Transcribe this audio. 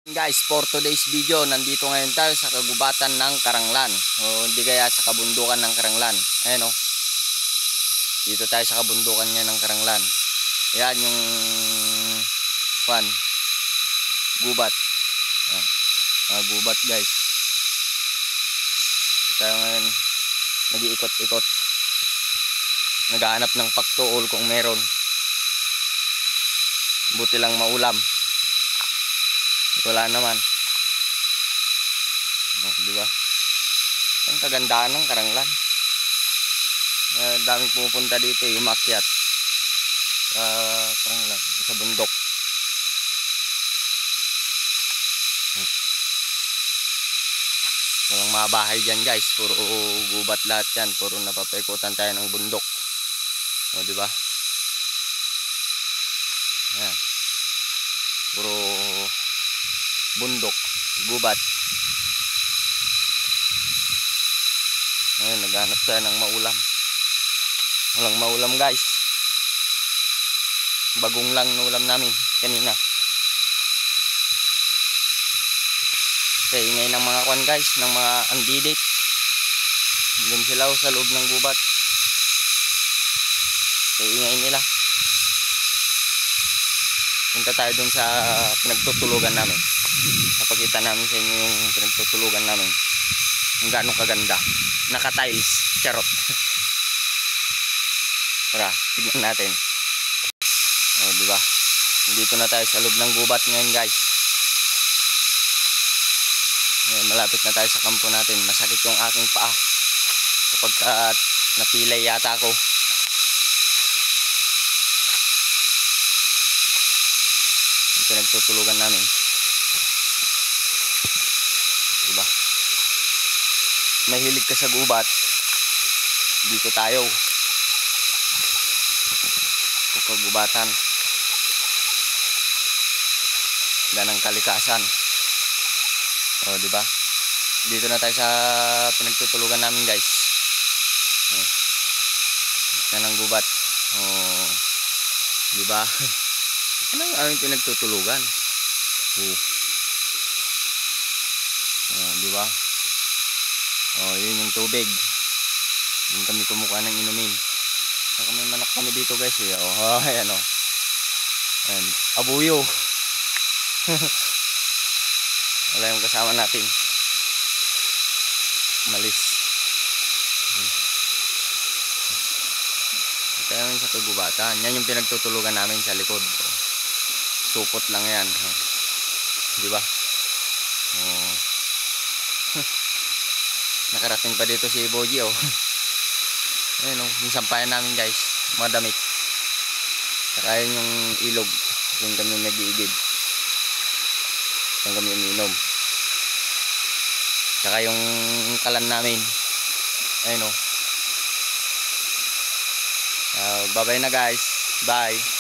Guys, for today's video, nandito ngayon tayo sa kagubatan ng Karanglan. O hindi kaya sa kabundukan ng Karanglan. Ayan o. Dito tayo sa kabundukan niya ng Karanglan. Ayan yung gubat. Gubat guys. Dito tayo ngayon nag-iikot-ikot. Naghahanap ng pagtuol kung meron. Buti lang maulam. Wala naman. Diba? Ang kagandahan ng Karanglan. Daming pupunta dito, umakyat sa Karanglan, sa bundok. Walang mga bahay dyan guys, puro gubat lahat yan, puro napapaikutan tayo ng bundok. O diba? Ayan. Puro bundok, gubat. Ayun, naghanap tayo ng maulam. Walang maulam guys. Bagong lang naulam namin kanina. Kaya ingay ng mga kwan guys, ng mga andidate. Doon sila sa loob ng gubat. Kaya ingay nila. Punta tayo dun sa pinagtutulugan namin. Napakita namin sa inyo yung pinagtutulugan namin. Kung gaano kaganda. Naka-tiles. Charot. Tara, tignan natin. O, diba? Dito na tayo sa loob ng gubat ngayon guys. Malapit na tayo sa kampo natin. Masakit yung aking paa. Kapag napilay yata ako. Pinagtutulugan namin. Diba? Mahilig ka sa gubat, dito tayo. Kagubatan. Ganang kalikasan. O, diba? Dito na tayo sa pinagtutulugan namin guys. Yan ang gubat. O, diba? Ano ang aming pinagtutulugan? Di ba? Yun yung tubig. Doon kami kumukuha ng inumin. Saka may manok kami dito guys eh. Ayan o. Ayan. Abuyo. Wala yung kasama natin. Malis. Ito yung sa kagubatan. Yan yung pinagtutulugan namin sa likod. Supot lang yan. Diba? Nakarating pa dito si Boji oh. Ayan oh, yung sampayan namin guys. Mga damit. Saka yun yung ilog. Yung kami nag-iigib. Yung kami uminom. Saka yung kalan namin. Ayan oh. Bye bye na guys. Bye.